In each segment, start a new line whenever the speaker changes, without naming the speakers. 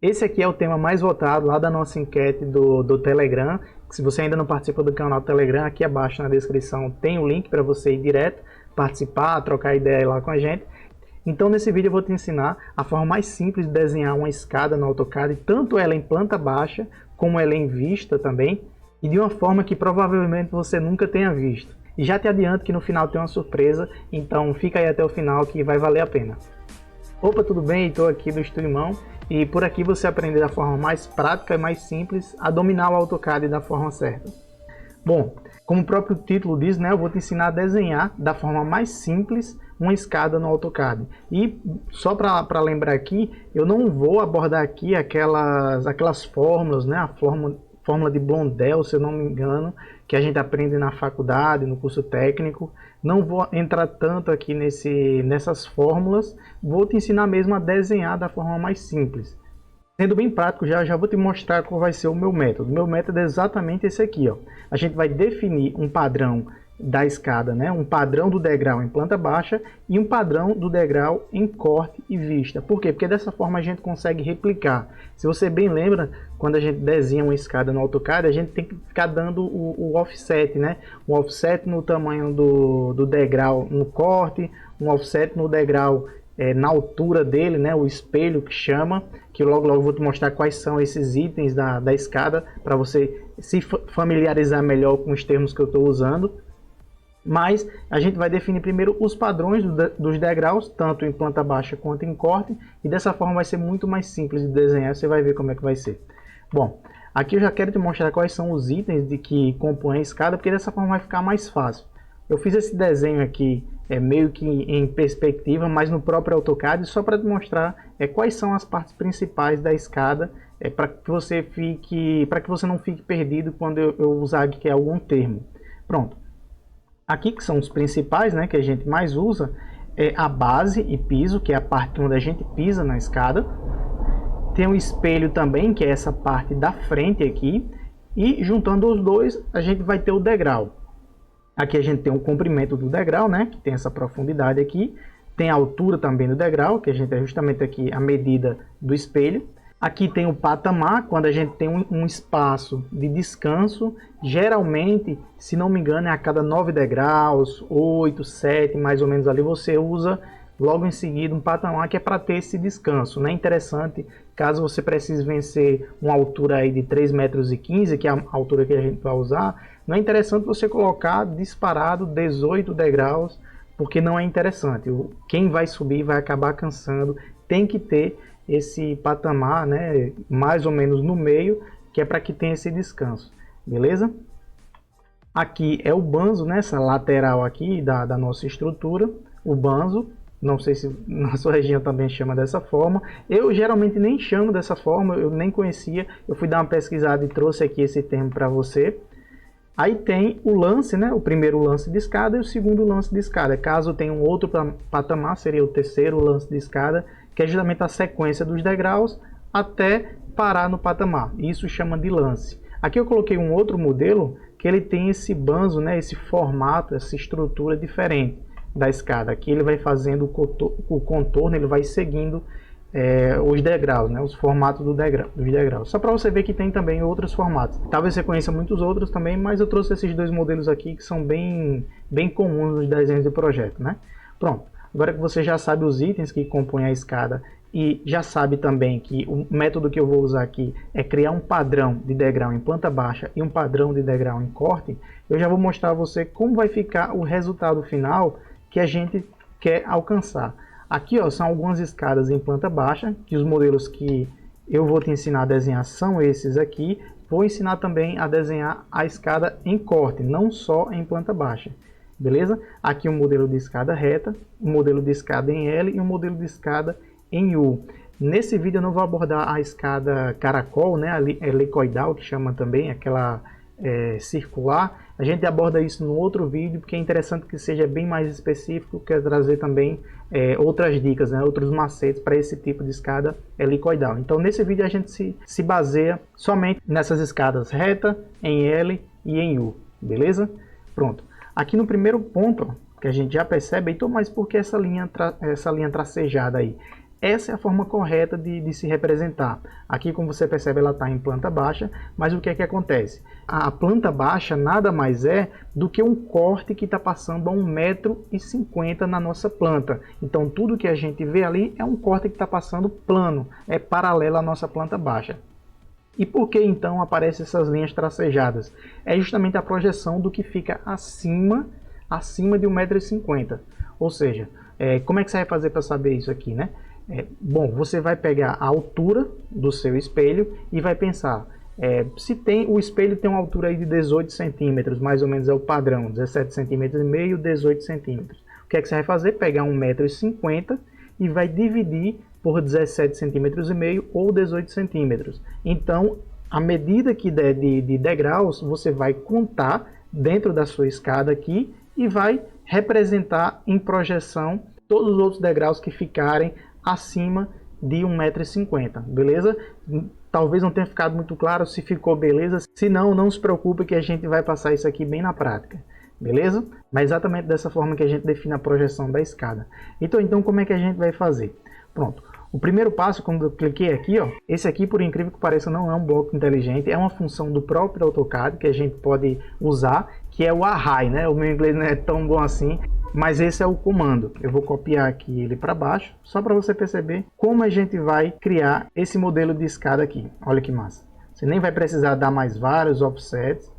Esse aqui é o tema mais votado lá da nossa enquete do Telegram. Se você ainda não participa do canal do Telegram, aqui abaixo na descrição tem o link para você ir direto, participar, trocar ideia lá com a gente. Então nesse vídeo eu vou te ensinar a forma mais simples de desenhar uma escada no AutoCAD, tanto ela em planta baixa, como ela em vista também, e de uma forma que provavelmente você nunca tenha visto. E já te adianto que no final tem uma surpresa, então fica aí até o final que vai valer a pena. Opa, tudo bem? Estou aqui do Estúdio Mão e por aqui você aprende da forma mais prática e mais simples a dominar o AutoCAD da forma certa. Bom, como o próprio título diz, né, eu vou te ensinar a desenhar da forma mais simples uma escada no AutoCAD. E só para lembrar aqui, eu não vou abordar aqui aquelas fórmulas, né, a fórmula de Blondel, se eu não me engano, que a gente aprende na faculdade, no curso técnico. Não vou entrar tanto aqui nessas fórmulas, vou te ensinar mesmo a desenhar da forma mais simples. Sendo bem prático, já vou te mostrar qual vai ser o meu método. O meu método é exatamente esse aqui, ó. A gente vai definir um padrão da escada, né? Um padrão do degrau em planta baixa e um padrão do degrau em corte e vista. Por quê? Porque dessa forma a gente consegue replicar. Se você bem lembra, quando a gente desenha uma escada no AutoCAD, a gente tem que ficar dando o offset, né? Um offset no tamanho do degrau no corte, um offset no degrau na altura dele, né? O espelho que chama, que logo eu vou te mostrar quais são esses itens da escada, para você se familiarizar melhor com os termos que eu estou usando. Mas a gente vai definir primeiro os padrões dos degraus, tanto em planta baixa quanto em corte, e dessa forma vai ser muito mais simples de desenhar, você vai ver como é que vai ser. Bom, aqui eu já quero te mostrar quais são os itens que compõem a escada, porque dessa forma vai ficar mais fácil. Eu fiz esse desenho aqui meio que em perspectiva, mas no próprio AutoCAD, só para te mostrar quais são as partes principais da escada, para que você não fique perdido quando eu usar aqui algum termo. Pronto. Aqui que são os principais, né, que a gente mais usa, é a base e piso, que é a parte onde a gente pisa na escada. Tem o espelho também, que é essa parte da frente aqui. E juntando os dois, a gente vai ter o degrau. Aqui a gente tem o comprimento do degrau, né, que tem essa profundidade aqui. Tem a altura também do degrau, que a gente é justamente aqui a medida do espelho. Aqui tem o patamar, quando a gente tem um espaço de descanso, geralmente, se não me engano, é a cada 9 degraus, 8, 7, mais ou menos ali, você usa logo em seguida um patamar que é para ter esse descanso. Não é interessante, caso você precise vencer uma altura aí de 3,15 metros, que é a altura que a gente vai usar, não é interessante você colocar disparado 18 degraus, porque não é interessante. Quem vai subir vai acabar cansando, tem que ter esse patamar, né, mais ou menos no meio, que é para que tenha esse descanso, beleza? Aqui é o banzo, né, essa lateral aqui da nossa estrutura, o banzo. Não sei se na sua região também chama dessa forma. Eu geralmente nem chamo dessa forma, eu nem conhecia. Eu fui dar uma pesquisada e trouxe aqui esse termo para você. Aí tem o lance, né, o primeiro lance de escada e o segundo lance de escada. Caso tenha um outro patamar, seria o terceiro lance de escada, que é justamente a sequência dos degraus até parar no patamar. Isso chama de lance. Aqui eu coloquei um outro modelo que ele tem esse banzo, né, esse formato, essa estrutura diferente da escada. Aqui ele vai fazendo o contorno, ele vai seguindo os degraus, né, os formatos dos degraus. Só para você ver que tem também outros formatos. Talvez você conheça muitos outros também, mas eu trouxe esses dois modelos aqui que são bem comuns nos desenhos de projeto, né? Pronto. Agora que você já sabe os itens que compõem a escada e já sabe também que o método que eu vou usar aqui é criar um padrão de degrau em planta baixa e um padrão de degrau em corte, eu já vou mostrar a você como vai ficar o resultado final que a gente quer alcançar. Aqui, ó, são algumas escadas em planta baixa, que os modelos que eu vou te ensinar a desenhar são esses aqui. Vou ensinar também a desenhar a escada em corte, não só em planta baixa. Beleza? Aqui um modelo de escada reta, um modelo de escada em L e um modelo de escada em U. Nesse vídeo eu não vou abordar a escada caracol, né, a helicoidal, que chama também, aquela circular. A gente aborda isso no outro vídeo, porque é interessante que seja bem mais específico, quer trazer também outras dicas, né, outros macetes para esse tipo de escada helicoidal. Então nesse vídeo a gente se baseia somente nessas escadas reta, em L e em U, beleza? Pronto. Aqui no primeiro ponto, que a gente já percebe, então, mas por que essa linha tracejada aí? essa é a forma correta de se representar. Aqui, como você percebe, ela está em planta baixa, mas o que é que acontece? A planta baixa nada mais é do que um corte que está passando a 1,50 m na nossa planta. Então tudo que a gente vê ali é um corte que está passando plano, é paralelo à nossa planta baixa. E por que então aparecem essas linhas tracejadas? É justamente a projeção do que fica acima de 1,50 m. Ou seja, como é que você vai fazer para saber isso aqui, né? Bom, você vai pegar a altura do seu espelho e vai pensar, se o espelho tem uma altura aí de 18 centímetros, mais ou menos é o padrão, 17 centímetros e meio, 18 centímetros. O que é que você vai fazer? Pegar 1,50 m e vai dividir por 17 centímetros e meio ou 18 centímetros. Então, à medida que der de degraus, você vai contar dentro da sua escada aqui e vai representar em projeção todos os outros degraus que ficarem acima de 1,50 m, beleza? Talvez não tenha ficado muito claro. Se ficou, beleza. Se não, não se preocupe que a gente vai passar isso aqui bem na prática, beleza? Mas exatamente dessa forma que a gente define a projeção da escada. Então como é que a gente vai fazer? Pronto. O primeiro passo, quando eu cliquei aqui, ó, esse aqui, por incrível que pareça, não é um bloco inteligente, é uma função do próprio AutoCAD que a gente pode usar, que é o array, né? O meu inglês não é tão bom assim, mas esse é o comando. Eu vou copiar aqui ele para baixo, só para você perceber como a gente vai criar esse modelo de escada aqui. Olha que massa. Você nem vai precisar dar mais vários offsets,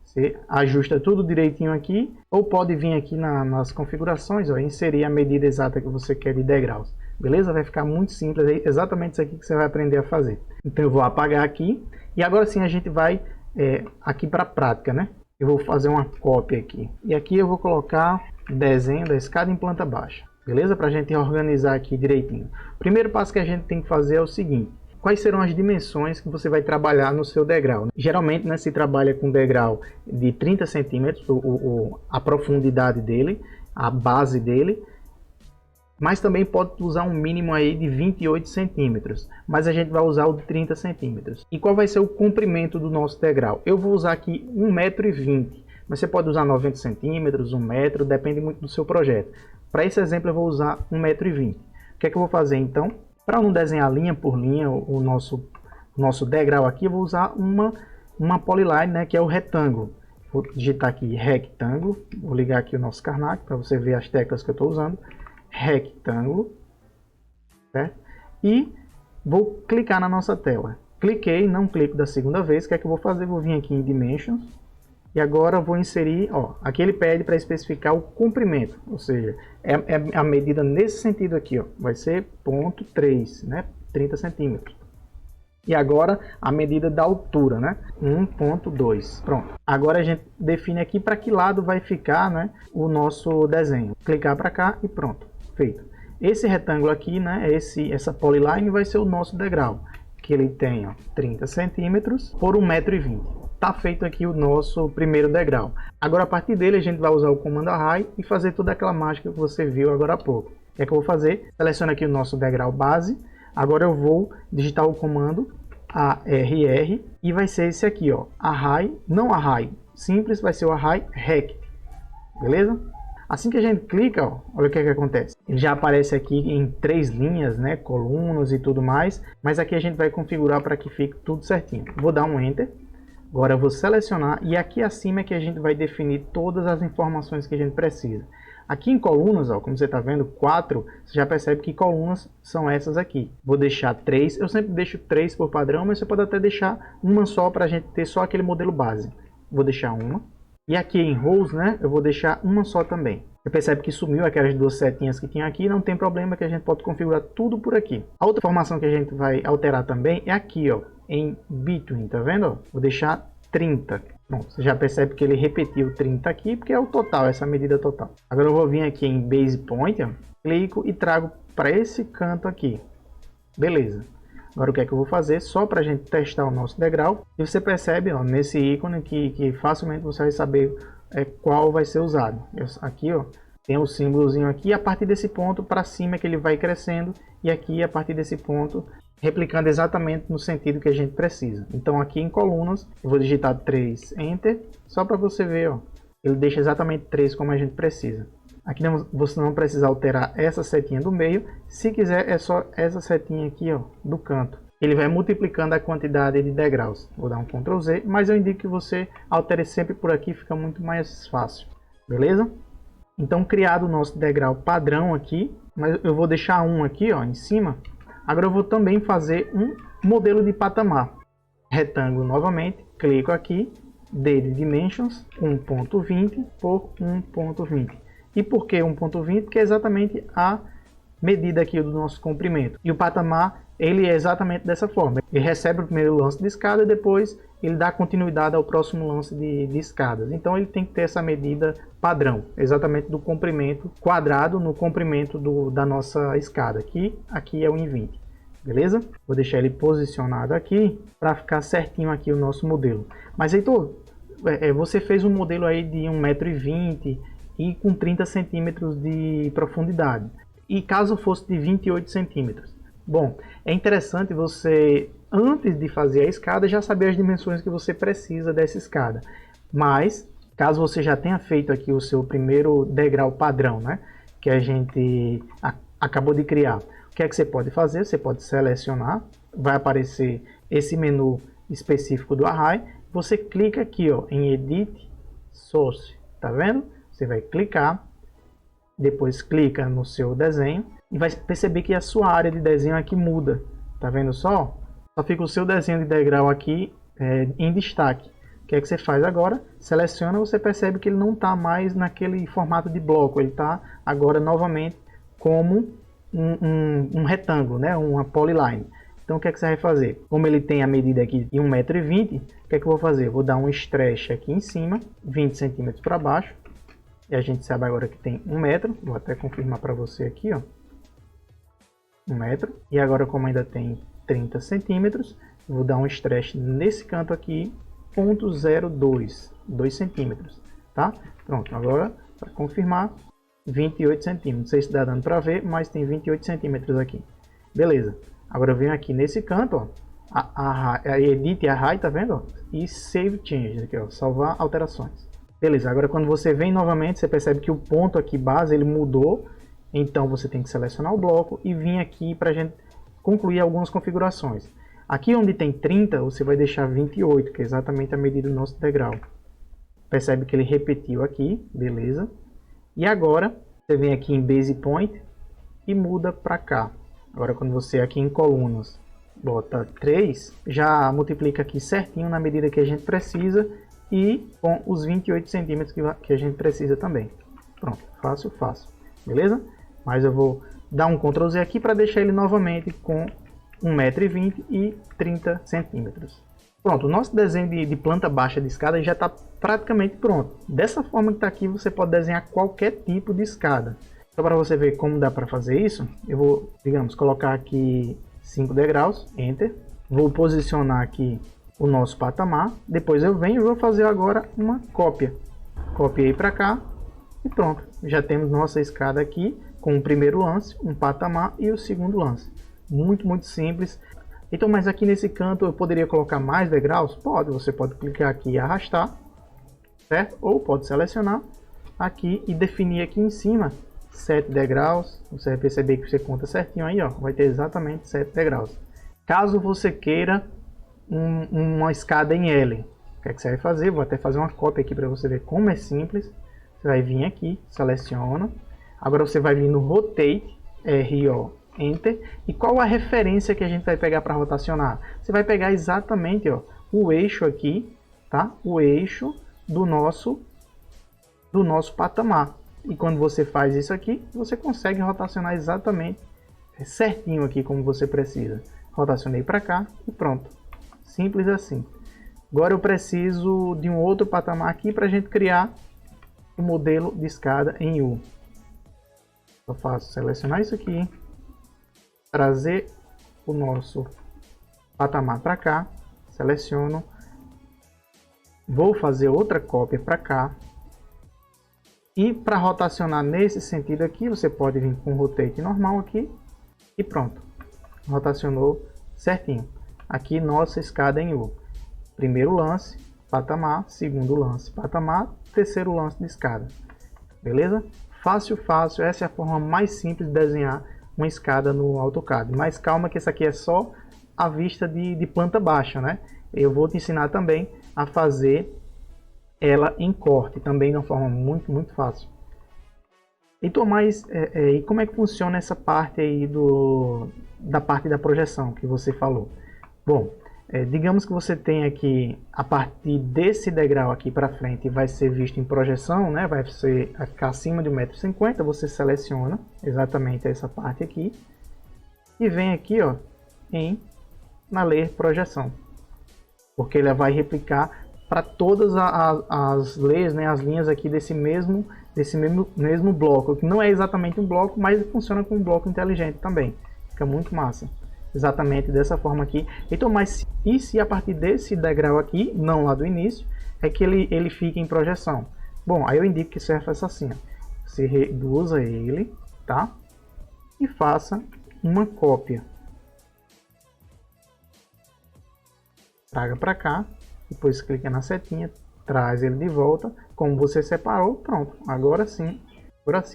você ajusta tudo direitinho aqui, ou pode vir aqui nas configurações, ó, inserir a medida exata que você quer de degraus. Beleza? Vai ficar muito simples, é exatamente isso aqui que você vai aprender a fazer. Então eu vou apagar aqui, e agora sim a gente vai aqui para a prática, né? Eu vou fazer uma cópia aqui, e aqui eu vou colocar desenho da escada em planta baixa, beleza? Para a gente organizar aqui direitinho. O primeiro passo que a gente tem que fazer é o seguinte: quais serão as dimensões que você vai trabalhar no seu degrau? Geralmente, né, se trabalha com degrau de 30 centímetros, a profundidade dele, a base dele, mas também pode usar um mínimo aí de 28 centímetros, mas a gente vai usar o de 30 centímetros. E qual vai ser o comprimento do nosso degrau? Eu vou usar aqui 1,20 m, mas você pode usar 90 centímetros, 1 metro, depende muito do seu projeto. Para esse exemplo eu vou usar 1,20 m. O que é que eu vou fazer então? Para não desenhar linha por linha o nosso degrau aqui, eu vou usar uma polyline, né, que é o retângulo. Vou digitar aqui rectângulo, vou ligar aqui o nosso Karnak para você ver as teclas que eu estou usando. Retângulo, certo? E vou clicar na nossa tela. Cliquei, não clico da segunda vez. O que é que eu vou fazer? Vou vir aqui em Dimensions e agora vou inserir, ó, aqui ele pede para especificar o comprimento, ou seja, é a medida nesse sentido aqui, ó, vai ser 0,3, né, 30 centímetros. E agora a medida da altura, né, 1,2. Pronto. Agora a gente define aqui para que lado vai ficar, né, o nosso desenho. Clicar para cá e pronto. Feito. Esse retângulo aqui, né, essa polyline vai ser o nosso degrau, que ele tem, ó, 30 centímetros por 1,20 m. Tá feito aqui o nosso primeiro degrau. Agora a partir dele a gente vai usar o comando array e fazer toda aquela mágica que você viu agora há pouco. O que é que eu vou fazer? Seleciono aqui o nosso degrau base. Agora eu vou digitar o comando ARR e vai ser esse aqui, ó, array, não array simples, vai ser o array rect, beleza? Assim que a gente clica, ó, olha o que é que acontece. Ele já aparece aqui em 3 linhas, né, colunas e tudo mais, mas aqui a gente vai configurar para que fique tudo certinho. Vou dar um Enter. Agora eu vou selecionar e aqui acima é que a gente vai definir todas as informações que a gente precisa. Aqui em colunas, ó, como você está vendo, 4, você já percebe que colunas são essas aqui. Vou deixar 3, eu sempre deixo 3 por padrão, mas você pode até deixar uma só para a gente ter só aquele modelo base. Vou deixar uma. E aqui em rows, né, eu vou deixar uma só também. Você percebe que sumiu aquelas 2 setinhas que tinha aqui, não tem problema que a gente pode configurar tudo por aqui. A outra informação que a gente vai alterar também é aqui, ó, em Between, tá vendo? Vou deixar 30. Bom, você já percebe que ele repetiu 30 aqui, porque é o total, essa medida total. Agora eu vou vir aqui em Base Point, ó, clico e trago para esse canto aqui. Beleza. Agora o que é que eu vou fazer? Só para a gente testar o nosso degrau. E você percebe, ó, nesse ícone que facilmente você vai saber qual vai ser usado. Aqui, ó, tem o símbolozinho aqui. E a partir desse ponto para cima é que ele vai crescendo. E aqui a partir desse ponto replicando exatamente no sentido que a gente precisa. Então aqui em colunas eu vou digitar 3 Enter. Só para você ver, ó, ele deixa exatamente 3 como a gente precisa. Aqui você não precisa alterar essa setinha do meio. Se quiser, é só essa setinha aqui, ó, do canto. Ele vai multiplicando a quantidade de degraus. Vou dar um Ctrl Z, mas eu indico que você altere sempre por aqui, fica muito mais fácil. Beleza? Então, criado o nosso degrau padrão aqui, mas eu vou deixar um aqui, ó, em cima. Agora eu vou também fazer um modelo de patamar. Retângulo novamente, clico aqui, D de Dimensions, 1.20 por 1.20. E por que 1.20? Porque é exatamente a medida aqui do nosso comprimento. E o patamar, ele é exatamente dessa forma. Ele recebe o primeiro lance de escada e depois ele dá continuidade ao próximo lance de escadas. Então ele tem que ter essa medida padrão, exatamente do comprimento quadrado no comprimento da nossa escada. Aqui é 1,20. Beleza? Vou deixar ele posicionado aqui para ficar certinho aqui o nosso modelo. Mas Heitor, você fez um modelo aí de 1,20 m e com 30 centímetros de profundidade. E caso fosse de 28 centímetros? Bom, é interessante você, antes de fazer a escada, já saber as dimensões que você precisa dessa escada. Mas, caso você já tenha feito aqui o seu primeiro degrau padrão, né, que a gente acabou de criar, o que é que você pode fazer? Você pode selecionar, vai aparecer esse menu específico do Array. Você clica aqui, ó, em Edit Source, tá vendo? Você vai clicar, depois clica no seu desenho e vai perceber que a sua área de desenho aqui muda. Tá vendo só? Só fica o seu desenho de degrau aqui em destaque. O que é que você faz agora? Seleciona, você percebe que ele não está mais naquele formato de bloco. Ele está agora novamente como um retângulo, né? Uma polyline. Então o que é que você vai fazer? Como ele tem a medida aqui de 1,20 m, o que é que eu vou fazer? Vou dar um stretch aqui em cima, 20 centímetros para baixo. E a gente sabe agora que tem 1 metro. Vou até confirmar para você aqui, ó. 1 metro. E agora, como ainda tem 30 centímetros, vou dar um stretch nesse canto aqui, 0,02, 2 centímetros, tá? Pronto, agora, para confirmar, 28 centímetros. Não sei se está dando para ver, mas tem 28 centímetros aqui. Beleza. Agora eu venho aqui nesse canto, ó, a Edit Array, tá vendo? Ó? E Save Changes, aqui, ó, salvar alterações. Beleza, agora quando você vem novamente, você percebe que o ponto aqui base, ele mudou. Então você tem que selecionar o bloco e vir aqui para a gente concluir algumas configurações. Aqui onde tem 30, você vai deixar 28, que é exatamente a medida do nosso degrau. Percebe que ele repetiu aqui, beleza. E agora, você vem aqui em Base Point e muda para cá. Agora quando você aqui em colunas bota 3, já multiplica aqui certinho na medida que a gente precisa e com os 28 centímetros que a gente precisa também. Pronto, fácil, fácil. Beleza? Mas eu vou dar um Ctrl Z aqui para deixar ele novamente com 1,20 m e 30 centímetros. Pronto, o nosso desenho de planta baixa de escada já está praticamente pronto. Dessa forma que está aqui, você pode desenhar qualquer tipo de escada. Só para você ver como dá para fazer isso, eu vou, digamos, colocar aqui 5 degraus, Enter. Vou posicionar aqui o nosso patamar. Depois eu venho e vou fazer agora uma cópia. Copiei para cá e pronto. Já temos nossa escada aqui com o primeiro lance, um patamar e o segundo lance. Muito, muito simples. Então, mas aqui nesse canto eu poderia colocar mais degraus? Pode, você pode clicar aqui e arrastar, certo? Ou pode selecionar aqui e definir aqui em cima 7 degraus. Você vai perceber que você conta certinho aí, ó, vai ter exatamente 7 degraus. Caso você queira uma escada em L, o que é que você vai fazer? Vou até fazer uma cópia aqui para você ver como é simples. Você vai vir aqui, seleciona. Agora você vai vir no Rotate, RO, Enter. E qual a referência que a gente vai pegar para rotacionar? Você vai pegar exatamente, ó, o eixo aqui, tá? O eixo do nosso patamar. E quando você faz isso aqui, você consegue rotacionar exatamente certinho aqui como você precisa. Rotacionei para cá e pronto. Simples assim. Agora eu preciso de um outro patamar aqui para a gente criar o modelo de escada em U. Eu faço selecionar isso aqui, trazer o nosso patamar para cá, seleciono, vou fazer outra cópia para cá. E para rotacionar nesse sentido aqui, você pode vir com o rotate normal aqui e pronto. Rotacionou certinho. Aqui nossa escada em U. Primeiro lance, patamar, segundo lance, patamar, terceiro lance de escada. Beleza? Fácil, fácil. Essa é a forma mais simples de desenhar uma escada no AutoCAD. Mas calma que essa aqui é só a vista de planta baixa, né? Eu vou te ensinar também a fazer ela em corte, também de uma forma muito fácil. Então, e como é que funciona essa parte aí da parte da projeção que você falou? Bom, digamos que você tem aqui, a partir desse degrau aqui para frente, vai ser visto em projeção, né? Vai ficar acima de 1,50 m, você seleciona exatamente essa parte aqui e vem aqui, ó, na Layer Projeção, porque ele vai replicar para todas as layers, né, as linhas aqui desse mesmo bloco, que não é exatamente um bloco, mas funciona como um bloco inteligente também, fica muito massa. Exatamente dessa forma aqui. Então, mas e se a partir desse degrau aqui, não lá do início, é que ele fica em projeção? Bom, aí eu indico que você faça assim, ó. Você reduza ele, tá? E faça uma cópia. Traga para cá, depois clica na setinha, traz ele de volta, como você separou, pronto. Agora sim,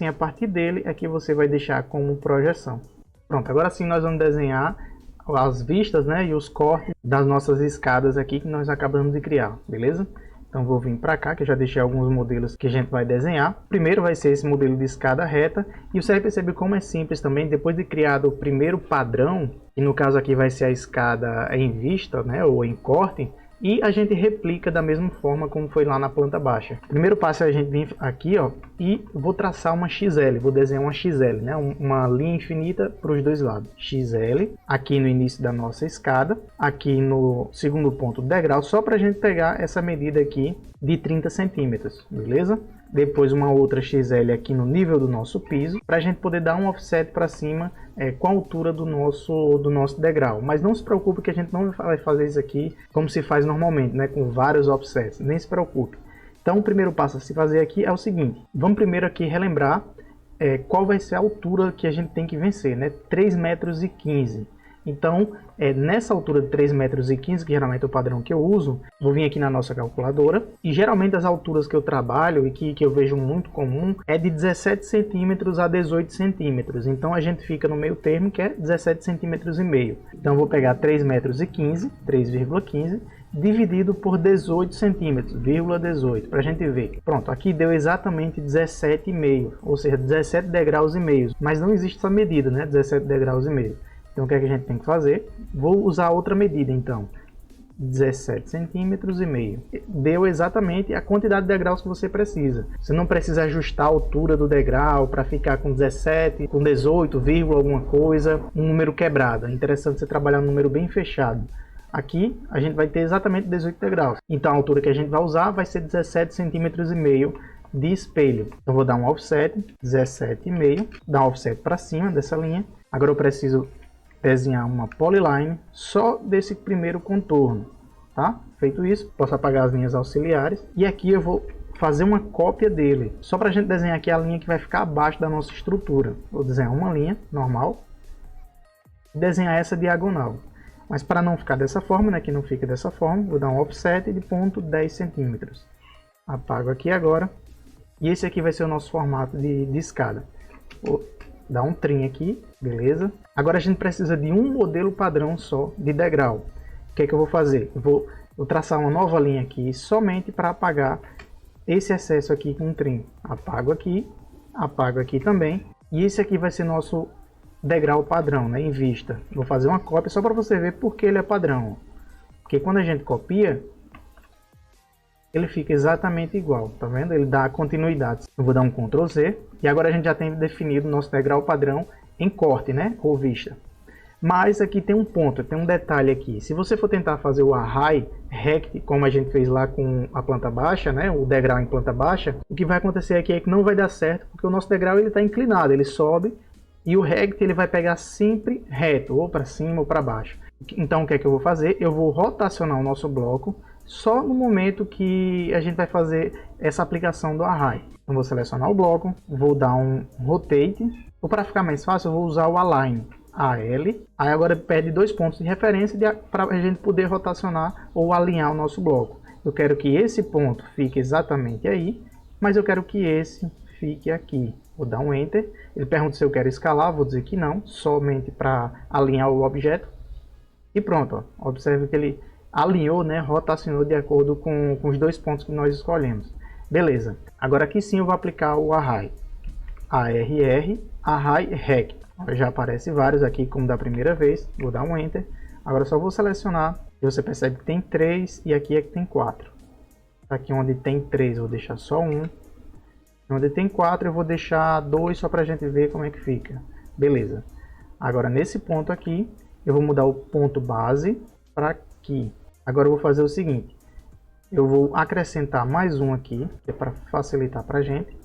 a partir dele é que você vai deixar como projeção. Pronto, agora sim nós vamos desenhar as vistas, né, e os cortes das nossas escadas aqui que nós acabamos de criar, beleza? Então vou vir para cá, que eu já deixei alguns modelos que a gente vai desenhar. Primeiro vai ser esse modelo de escada reta, e você vai perceber como é simples também, depois de criado o primeiro padrão, e no caso aqui vai ser a escada em vista, né, ou em corte, e a gente replica da mesma forma como foi lá na planta baixa. Primeiro passo é a gente vir aqui, ó, e vou traçar uma XL, vou desenhar uma XL, né, uma linha infinita para os dois lados. XL, aqui no início da nossa escada, aqui no segundo ponto do degrau, só para a gente pegar essa medida aqui de 30 centímetros, beleza? Depois uma outra XL aqui no nível do nosso piso, para a gente poder dar um offset para cima com a altura do nosso degrau. Mas não se preocupe que a gente não vai fazer isso aqui como se faz normalmente, né, com vários offsets, nem se preocupe. Então o primeiro passo a se fazer aqui é o seguinte, vamos primeiro aqui relembrar qual vai ser a altura que a gente tem que vencer, né? 3,15 m. Então, nessa altura de 3,15 m, que geralmente é o padrão que eu uso, vou vir aqui na nossa calculadora, e geralmente as alturas que eu trabalho e que eu vejo muito comum é de 17 centímetros a 18 centímetros. Então a gente fica no meio termo, que é 17 centímetros e meio. Então eu vou pegar 3,15 dividido por 18 centímetros, 18, para a gente ver. Pronto, aqui deu exatamente 17,5, ou seja, 17 degraus e meio. Mas não existe essa medida, né? 17 degraus e meio. Então o que é que a gente tem que fazer? Vou usar outra medida então. 17 centímetros e meio. Deu exatamente a quantidade de degraus que você precisa. Você não precisa ajustar a altura do degrau para ficar com 17, com 18, alguma coisa, um número quebrado. É interessante você trabalhar um número bem fechado. Aqui a gente vai ter exatamente 18 degraus. Então a altura que a gente vai usar vai ser 17 centímetros e meio de espelho. Eu vou dar um offset, 17,5, dar um offset para cima dessa linha. Agora eu preciso desenhar uma polyline só desse primeiro contorno, tá? Feito isso, posso apagar as linhas auxiliares e aqui eu vou fazer uma cópia dele, só para a gente desenhar aqui a linha que vai ficar abaixo da nossa estrutura. Vou desenhar uma linha normal e desenhar essa diagonal, mas para não ficar dessa forma, né, que não fica dessa forma, vou dar um offset de 0,10 centímetros. Apago aqui agora e esse aqui vai ser o nosso formato de escada. Vou dar um trim aqui, beleza? Agora a gente precisa de um modelo padrão só de degrau. O que é que eu vou fazer? Eu vou traçar uma nova linha aqui somente para apagar esse excesso aqui com um trim. Apago aqui também. E esse aqui vai ser nosso degrau padrão, né, em vista. Vou fazer uma cópia só para você ver porque ele é padrão. Porque quando a gente copia, ele fica exatamente igual, tá vendo? Ele dá continuidade. Eu vou dar um Ctrl Z e agora a gente já tem definido o nosso degrau padrão em corte, né? Ou vista. Mas aqui tem um ponto, tem um detalhe aqui. Se você for tentar fazer o array rect, como a gente fez lá com a planta baixa, né? O degrau em planta baixa, o que vai acontecer aqui é que não vai dar certo, porque o nosso degrau ele está inclinado, ele sobe e o rect ele vai pegar sempre reto, ou para cima ou para baixo. Então o que é que eu vou fazer? Eu vou rotacionar o nosso bloco só no momento que a gente vai fazer essa aplicação do array. Então vou selecionar o bloco, vou dar um rotate, ou para ficar mais fácil eu vou usar o align, AL, aí agora perde 2 pontos de referência para a gente poder rotacionar ou alinhar o nosso bloco. Eu quero que esse ponto fique exatamente aí, mas eu quero que esse fique aqui. Vou dar um Enter. Ele pergunta se eu quero escalar, vou dizer que não, somente para alinhar o objeto. E pronto, ó. Observe que ele alinhou, né, rotacionou de acordo com os dois pontos que nós escolhemos. Beleza. Agora aqui sim eu vou aplicar o Array. ARR, Array Rect. Já aparece vários aqui como da primeira vez. Vou dar um Enter. Agora só vou selecionar. E você percebe que tem 3 e aqui é que tem 4. Aqui onde tem 3 eu vou deixar só 1. Onde tem 4 eu vou deixar 2 só para a gente ver como é que fica. Beleza. Agora nesse ponto aqui eu vou mudar o ponto base para aqui. Agora eu vou fazer o seguinte. Eu vou acrescentar mais um aqui, que é para facilitar para a gente.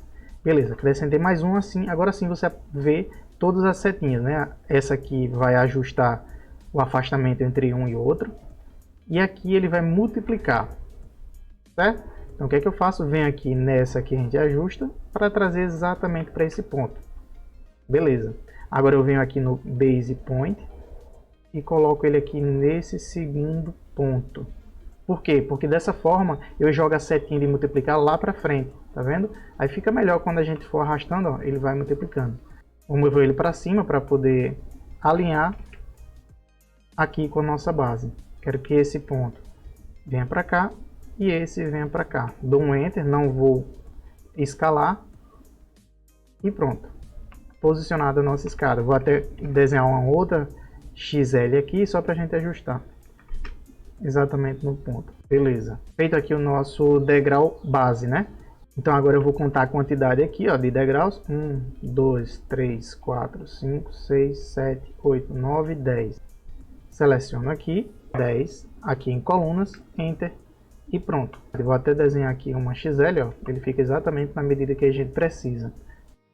Beleza, acrescentei mais um assim. Agora sim você vê todas as setinhas, né? Essa aqui vai ajustar o afastamento entre um e outro. E aqui ele vai multiplicar, certo? Então o que é que eu faço? Venho aqui nessa que a gente ajusta para trazer exatamente para esse ponto. Beleza. Agora eu venho aqui no Base Point e coloco ele aqui nesse segundo ponto. Por quê? Porque dessa forma eu jogo a setinha de multiplicar lá para frente, tá vendo? Aí fica melhor quando a gente for arrastando, ó, ele vai multiplicando. Vou mover ele para cima para poder alinhar aqui com a nossa base. Quero que esse ponto venha para cá e esse venha para cá. Dou um Enter, não vou escalar e pronto. Posicionada a nossa escada. Vou até desenhar uma outra XL aqui só para a gente ajustar exatamente no ponto. Beleza. Feito aqui o nosso degrau base, né? Então agora eu vou contar a quantidade aqui, ó, de degraus. 1, 2, 3, 4, 5, 6, 7, 8, 9, 10. Seleciono aqui 10, aqui em colunas, Enter e pronto. Eu vou até desenhar aqui uma XL, ó, ele fica exatamente na medida que a gente precisa.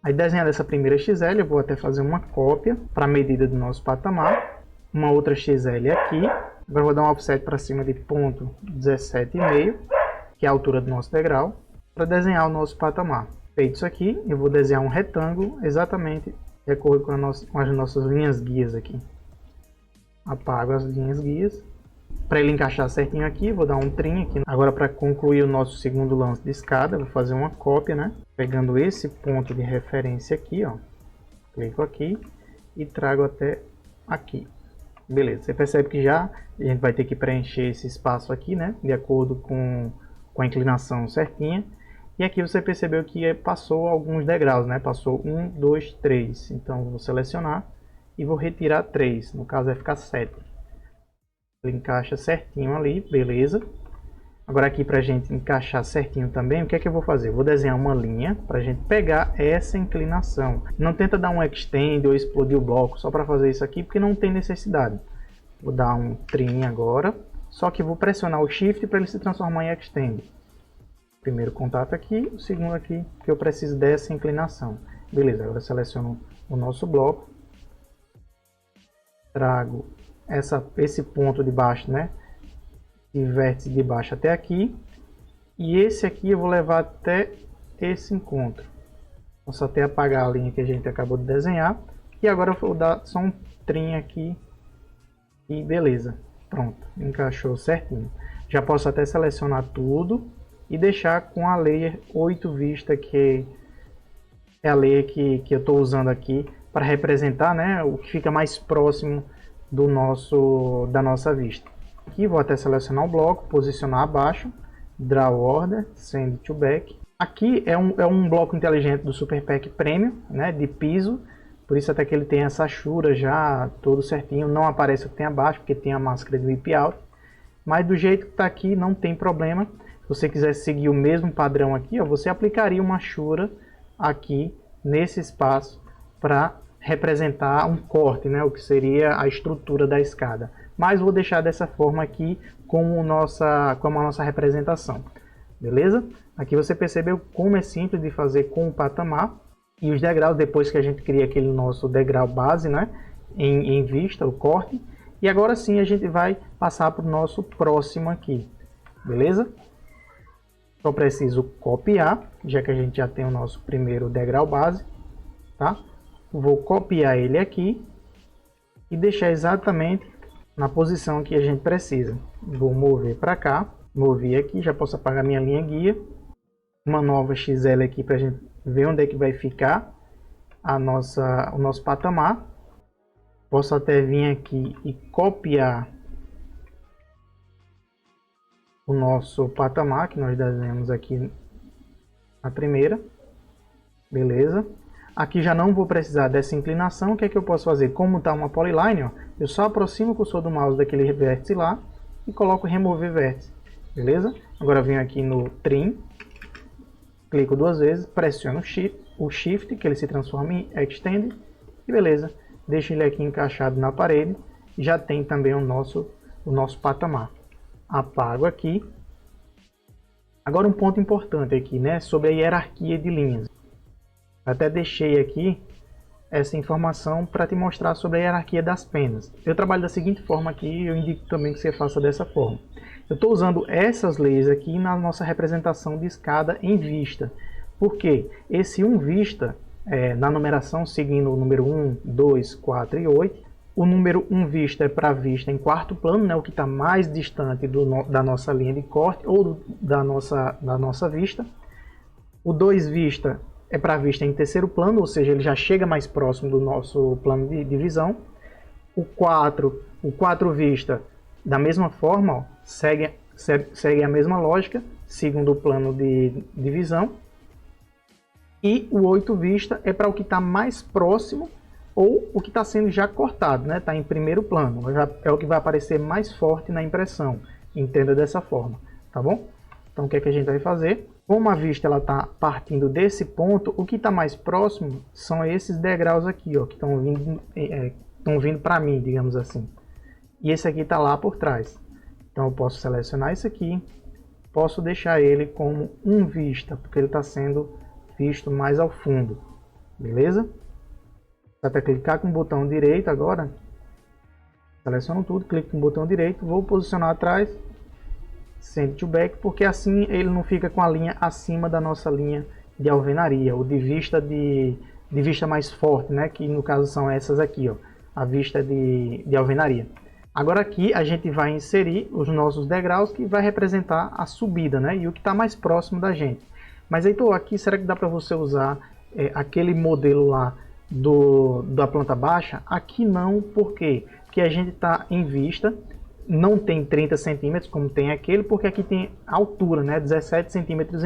Aí desenhando essa primeira XL, eu vou até fazer uma cópia para a medida do nosso patamar. Uma outra XL aqui. Agora eu vou dar um offset para cima de 0,17,5, que é a altura do nosso degrau, para desenhar o nosso patamar. Feito isso aqui, eu vou desenhar um retângulo exatamente de acordo com as nossas linhas guias aqui. Apago as linhas guias. Para ele encaixar certinho aqui, vou dar um trim aqui. Agora para concluir o nosso segundo lance de escada, vou fazer uma cópia, né? Pegando esse ponto de referência aqui, ó. Clico aqui e trago até aqui. Beleza, você percebe que já a gente vai ter que preencher esse espaço aqui, né? De acordo com a inclinação certinha. E aqui você percebeu que passou alguns degraus, né? Passou 1, 2, 3. Então vou selecionar e vou retirar 3. No caso vai ficar 7. Ele encaixa certinho ali, beleza. Agora aqui para a gente encaixar certinho também, o que é que eu vou fazer? Eu vou desenhar uma linha para a gente pegar essa inclinação. Não tenta dar um extend ou explodir o bloco só para fazer isso aqui, porque não tem necessidade. Vou dar um trim agora, só que vou pressionar o Shift para ele se transformar em extend. Primeiro contato aqui, o segundo aqui, que eu preciso dessa inclinação. Beleza, agora eu seleciono o nosso bloco. Trago esse ponto de baixo, né? De vértice de baixo até aqui. E esse aqui eu vou levar até esse encontro. Posso até apagar a linha que a gente acabou de desenhar. E agora eu vou dar só um trim aqui. E beleza. Pronto. Encaixou certinho. Já posso até selecionar tudo. E deixar com a layer 8 vista, que é a layer que eu estou usando aqui. Para representar, né, o que fica mais próximo da nossa vista. Aqui vou até selecionar o bloco, posicionar abaixo, Draw Order, Send to Back. Aqui é um bloco inteligente do Super Pack Premium, né, de piso, por isso até que ele tem essa achura já todo certinho, não aparece o que tem abaixo, porque tem a máscara de Whip Out, mas do jeito que está aqui não tem problema. Se você quiser seguir o mesmo padrão aqui, ó, você aplicaria uma achura aqui nesse espaço para representar um corte, né, o que seria a estrutura da escada. Mas vou deixar dessa forma aqui como a nossa representação. Beleza? Aqui você percebeu como é simples de fazer com o patamar. E os degraus, depois que a gente cria aquele nosso degrau base, né, em vista, o corte. E agora sim a gente vai passar para o nosso próximo aqui. Beleza? Só preciso copiar, já que a gente já tem o nosso primeiro degrau base. Tá? Vou copiar ele aqui e deixar exatamente na posição que a gente precisa. Vou mover para cá, mover aqui, já posso apagar minha linha guia. Uma nova XL aqui para a gente ver onde é que vai ficar. o nosso patamar. Posso até vir aqui e copiar o nosso patamar que nós desenhamos aqui na primeira. Beleza? Aqui já não vou precisar dessa inclinação. O que é que eu posso fazer? Como está uma polyline, ó, eu só aproximo o cursor do mouse daquele vértice lá e coloco remover vértice. Beleza? Agora venho aqui no Trim, clico 2 vezes, pressiono o Shift, que ele se transforma em Extend, e beleza. Deixo ele aqui encaixado na parede. Já tem também o nosso patamar. Apago aqui. Agora um ponto importante aqui, né, sobre a hierarquia de linhas. Até deixei aqui essa informação para te mostrar sobre a hierarquia das penas. Eu trabalho da seguinte forma aqui e eu indico também que você faça dessa forma. Eu estou usando essas leis aqui na nossa representação de escada em vista. Por quê? Esse 1 vista, na numeração seguindo o número 1, 2, 4 e 8, o número 1 vista é para vista em quarto plano, né, o que está mais distante da nossa linha de corte ou da nossa vista. O 2 vista é para vista em terceiro plano, ou seja, ele já chega mais próximo do nosso plano de visão. O 4 vista, da mesma forma, ó, segue a mesma lógica, segundo o plano de visão. E o 8 vista é para o que está mais próximo ou o que está sendo já cortado, né? Está em primeiro plano, é o que vai aparecer mais forte na impressão. Entenda dessa forma, tá bom? Então o que é que a gente vai fazer? Como a vista está partindo desse ponto, o que está mais próximo são esses degraus aqui, ó, que estão vindo para mim, digamos assim. E esse aqui está lá por trás. Então eu posso selecionar esse aqui, posso deixar ele como 1 vista, porque ele está sendo visto mais ao fundo. Beleza? Até clicar com o botão direito agora. Seleciono tudo, clico com o botão direito, vou posicionar atrás. Send to back, porque assim ele não fica com a linha acima da nossa linha de alvenaria, ou de vista mais forte, né? Que no caso são essas aqui, ó, a vista de alvenaria. Agora aqui a gente vai inserir os nossos degraus que vai representar a subida, né? E o que está mais próximo da gente. Mas Heitor, aqui será que dá para você usar aquele modelo lá da planta baixa? Aqui não, por quê? Porque a gente está em vista. Não tem 30 centímetros como tem aquele, porque aqui tem altura, né, 17,5 centímetros,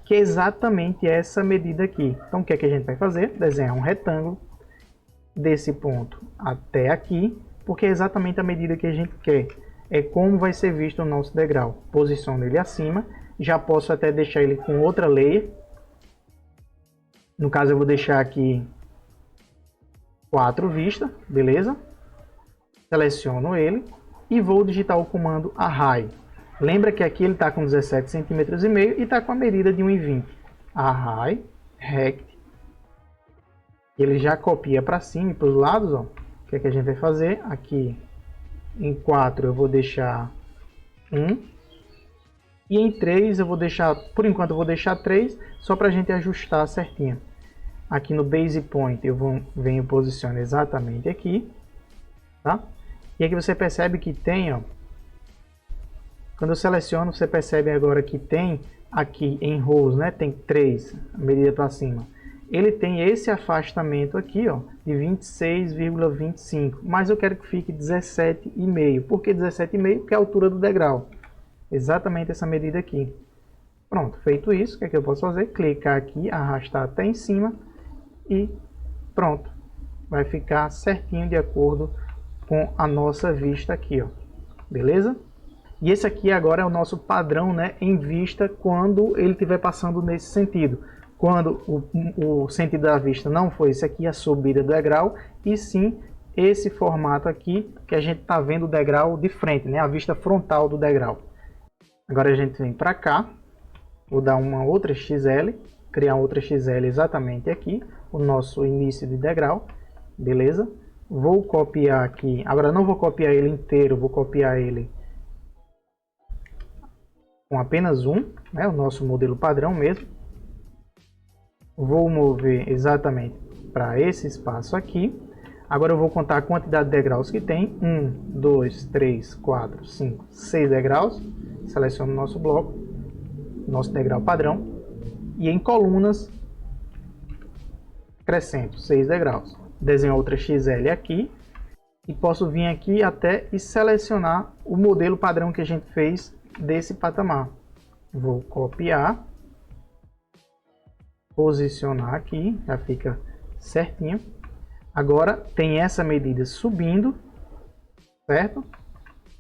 que é exatamente essa medida aqui. Então o que é que a gente vai fazer? Desenhar um retângulo desse ponto até aqui, porque é exatamente a medida que a gente quer. É como vai ser visto o nosso degrau. Posiciono ele acima, já posso até deixar ele com outra layer. No caso eu vou deixar aqui 4 vistas, beleza? Seleciono ele. E vou digitar o comando array. Lembra que aqui ele está com 17,5 centímetros e está com a medida de 1,20. Array, rect. Ele já copia para cima e para os lados. Ó. O que é que a gente vai fazer? Aqui em 4 eu vou deixar 1. E em 3 eu vou deixar, por enquanto eu vou deixar 3, só para a gente ajustar certinho. Aqui no base point eu venho posicionar exatamente aqui. Tá? E aqui você percebe que tem, ó, quando eu seleciono, você percebe agora que tem aqui em rows, né, tem 3, a medida para cima. Ele tem esse afastamento aqui, ó, de 26,25, mas eu quero que fique 17,5. Por que 17,5? Porque é a altura do degrau. Exatamente essa medida aqui. Pronto, feito isso, o que é que eu posso fazer? Clicar aqui, arrastar até em cima e pronto. Vai ficar certinho de acordo com a nossa vista aqui, ó. Beleza? E esse aqui agora é o nosso padrão, né, em vista quando ele estiver passando nesse sentido. Quando o sentido da vista não foi esse aqui, a subida do degrau, e sim esse formato aqui que a gente está vendo o degrau de frente, né, a vista frontal do degrau. Agora a gente vem para cá, vou dar uma outra XL, criar outra XL exatamente aqui, o nosso início de degrau, beleza? Vou copiar aqui, agora não vou copiar ele inteiro, vou copiar ele com apenas um, né, o nosso modelo padrão mesmo. Vou mover exatamente para esse espaço aqui. Agora eu vou contar a quantidade de degraus que tem. 1, 2, 3, 4, 5, 6 degraus. Seleciono o nosso bloco, nosso degrau padrão. E em colunas, acrescento 6 degraus. Desenho outra XL aqui e posso vir aqui até e selecionar o modelo padrão que a gente fez desse patamar. Vou copiar, posicionar aqui, já fica certinho. Agora tem essa medida subindo, certo?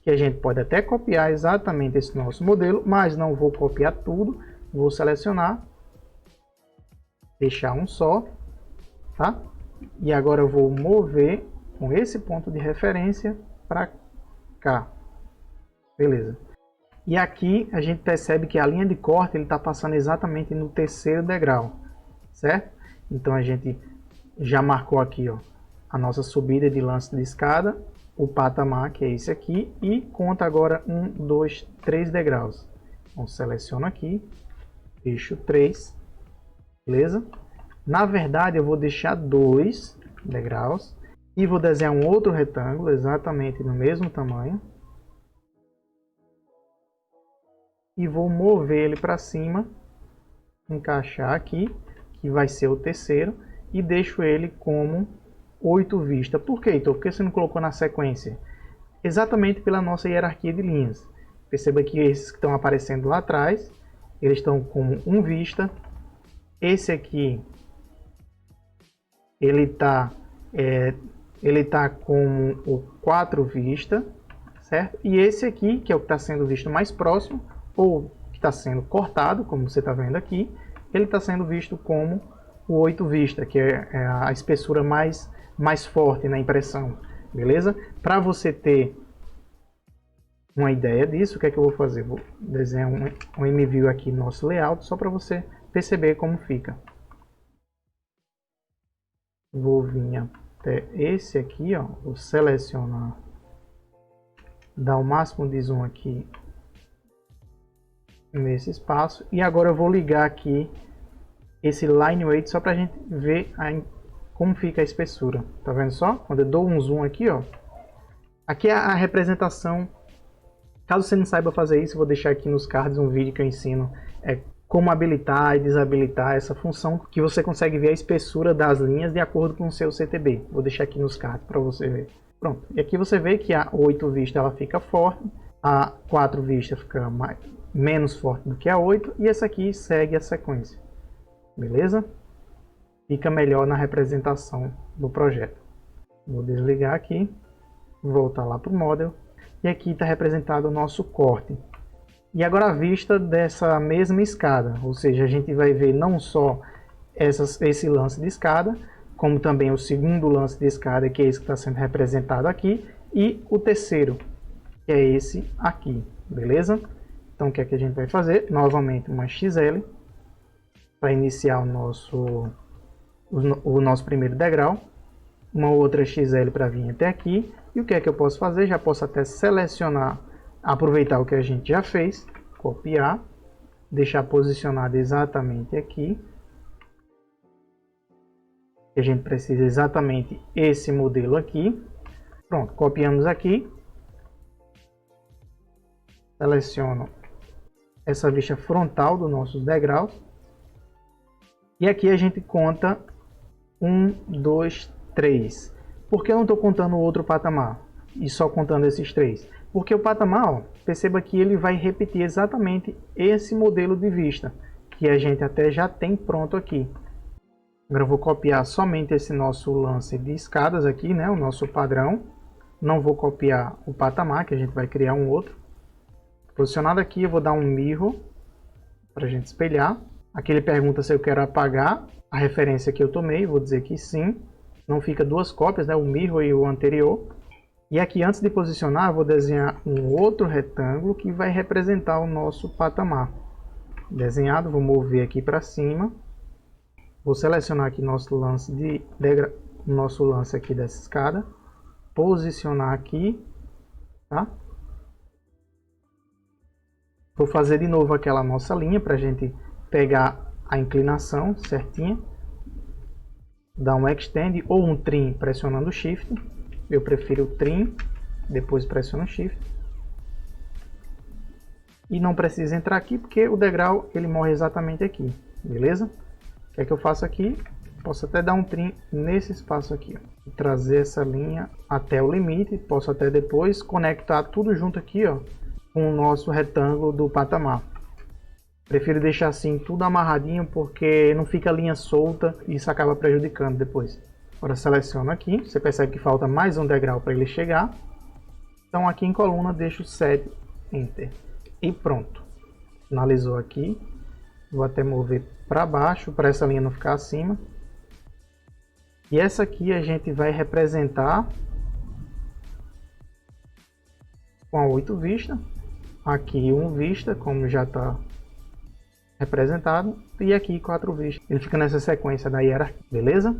Que a gente pode até copiar exatamente esse nosso modelo, mas não vou copiar tudo. Vou selecionar, deixar um só, tá? E agora eu vou mover com esse ponto de referência para cá. Beleza. E aqui a gente percebe que a linha de corte ele está passando exatamente no terceiro degrau, certo? Então a gente já marcou aqui, ó, a nossa subida de lance de escada, o patamar, que é esse aqui, e conta agora 1, 2, 3 degraus. Então seleciono aqui, deixo 3, beleza? Na verdade eu vou deixar 2 degraus e vou desenhar um outro retângulo exatamente no mesmo tamanho. E vou mover ele para cima, encaixar aqui, que vai ser o terceiro, e deixo ele como 8 vista. Por que, Heitor? Por que você não colocou na sequência? Exatamente pela nossa hierarquia de linhas. Perceba que esses que estão aparecendo lá atrás, eles estão como 1 vista. Esse aqui, ele tá como o 4 vista, certo? E esse aqui, que é o que está sendo visto mais próximo, ou que está sendo cortado, como você está vendo aqui, ele está sendo visto como o 8 vista, que é a espessura mais forte na impressão, beleza? Para você ter uma ideia disso, o que é que eu vou fazer? Vou desenhar um MView aqui no nosso layout, só para você perceber como fica. Vou vir até esse aqui, ó, vou selecionar, dar o máximo de zoom aqui nesse espaço, e agora eu vou ligar aqui esse line weight só para a gente ver como fica a espessura. Tá vendo só? Quando eu dou um zoom aqui, ó, aqui é a representação. Caso você não saiba fazer isso, eu vou deixar aqui nos cards um vídeo que eu ensino como habilitar e desabilitar essa função, que você consegue ver a espessura das linhas de acordo com o seu CTB. Vou deixar aqui nos cards para você ver. Pronto. E aqui você vê que a 8 vista ela fica forte, a 4 vista fica menos forte do que a 8, e essa aqui segue a sequência. Beleza? Fica melhor na representação do projeto. Vou desligar aqui, voltar lá para o model, e aqui está representado o nosso corte. E agora a vista dessa mesma escada, ou seja, a gente vai ver não só esse lance de escada, como também o segundo lance de escada, que é esse que está sendo representado aqui, e o terceiro, que é esse aqui, beleza? Então o que é que a gente vai fazer? Novamente uma XL, para iniciar o nosso primeiro degrau, uma outra XL para vir até aqui, e o que é que eu posso fazer? Já posso até selecionar, aproveitar o que a gente já fez, copiar, deixar posicionado exatamente aqui, a gente precisa exatamente esse modelo aqui. Pronto, copiamos aqui, seleciono essa vista frontal dos nossos degraus, e aqui a gente conta 1, 2, 3. Por que eu não estou contando o outro patamar e só contando esses 3? Porque o patamar, ó, perceba que ele vai repetir exatamente esse modelo de vista, que a gente até já tem pronto aqui. Agora eu vou copiar somente esse nosso lance de escadas aqui, né, o nosso padrão. Não vou copiar o patamar, que a gente vai criar um outro. Posicionado aqui, eu vou dar um mirror para a gente espelhar. Aqui ele pergunta se eu quero apagar a referência que eu tomei, vou dizer que sim. Não fica duas cópias, né, o mirror e o anterior. E aqui, antes de posicionar, eu vou desenhar um outro retângulo que vai representar o nosso patamar. Desenhado, vou mover aqui para cima. Vou selecionar aqui nosso lance aqui dessa escada. Posicionar aqui, tá? Vou fazer de novo aquela nossa linha para a gente pegar a inclinação certinha. Dar um extend ou um trim pressionando o shift. Eu prefiro o trim, depois pressiono o shift. E não precisa entrar aqui porque o degrau ele morre exatamente aqui, beleza? O que é que eu faço aqui? Posso até dar um trim nesse espaço aqui, ó, trazer essa linha até o limite. Posso até depois conectar tudo junto aqui, ó, com o nosso retângulo do patamar. Prefiro deixar assim tudo amarradinho porque não fica linha solta e isso acaba prejudicando depois. Agora seleciono aqui, você percebe que falta mais um degrau para ele chegar. Então aqui em coluna deixo 7, Enter. E pronto. Finalizou aqui. Vou até mover para baixo para essa linha não ficar acima. E essa aqui a gente vai representar com a 8 vista. Aqui 1 vista, como já está representado. E aqui 4 vistas. Ele fica nessa sequência da hierarquia, beleza?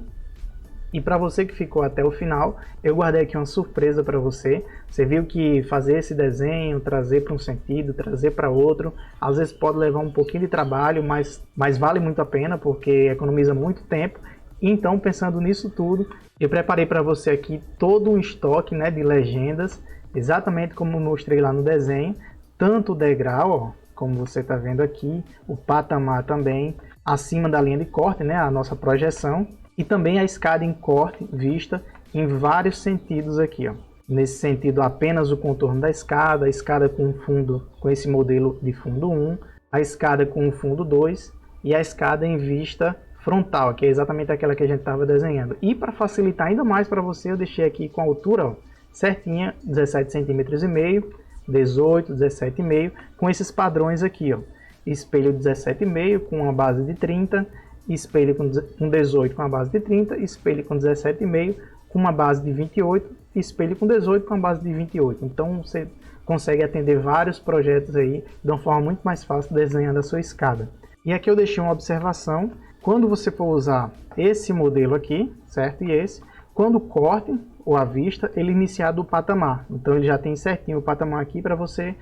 E para você que ficou até o final, eu guardei aqui uma surpresa para você. Você viu que fazer esse desenho, trazer para um sentido, trazer para outro, às vezes pode levar um pouquinho de trabalho, mas vale muito a pena porque economiza muito tempo. Então, pensando nisso tudo, eu preparei para você aqui todo um estoque, né, de legendas, exatamente como mostrei lá no desenho, tanto o degrau, ó, como você está vendo aqui, o patamar também, acima da linha de corte, né, a nossa projeção, e também a escada em corte vista em vários sentidos aqui, ó. Nesse sentido, apenas o contorno da escada, a escada com fundo, com esse modelo de fundo 1, a escada com o fundo 2 e a escada em vista frontal, que é exatamente aquela que a gente estava desenhando. E para facilitar ainda mais para você, eu deixei aqui com a altura, ó, certinha, 17,5 cm, 18, 17,5, com esses padrões aqui, ó. Espelho 17,5 com uma base de 30, espelho com 18 com a base de 30, espelho com 17,5 com uma base de 28, espelho com 18 com a base de 28. Então você consegue atender vários projetos aí de uma forma muito mais fácil desenhando a sua escada. E aqui eu deixei uma observação, quando você for usar esse modelo aqui, certo? E esse, quando o corte ou a vista, ele iniciar do patamar. Então ele já tem certinho o patamar aqui para você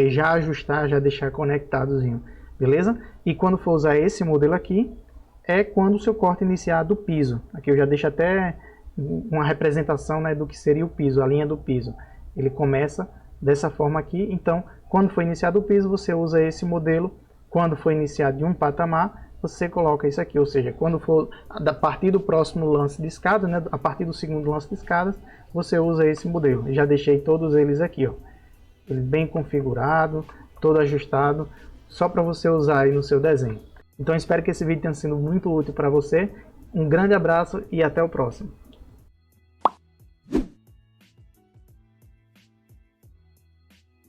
já ajustar, já deixar conectadozinho, beleza? E quando for usar esse modelo aqui, é quando o seu corte iniciar do piso. Aqui eu já deixo até uma representação, né, do que seria o piso, a linha do piso. Ele começa dessa forma aqui, então quando for iniciado o piso, você usa esse modelo. Quando for iniciado de um patamar, você coloca isso aqui, ou seja, quando for a partir do próximo lance de escada, né, a partir do segundo lance de escadas, você usa esse modelo. Eu já deixei todos eles aqui, ó, ele bem configurado, todo ajustado, só para você usar aí no seu desenho. Então espero que esse vídeo tenha sido muito útil para você. Um grande abraço e até o próximo.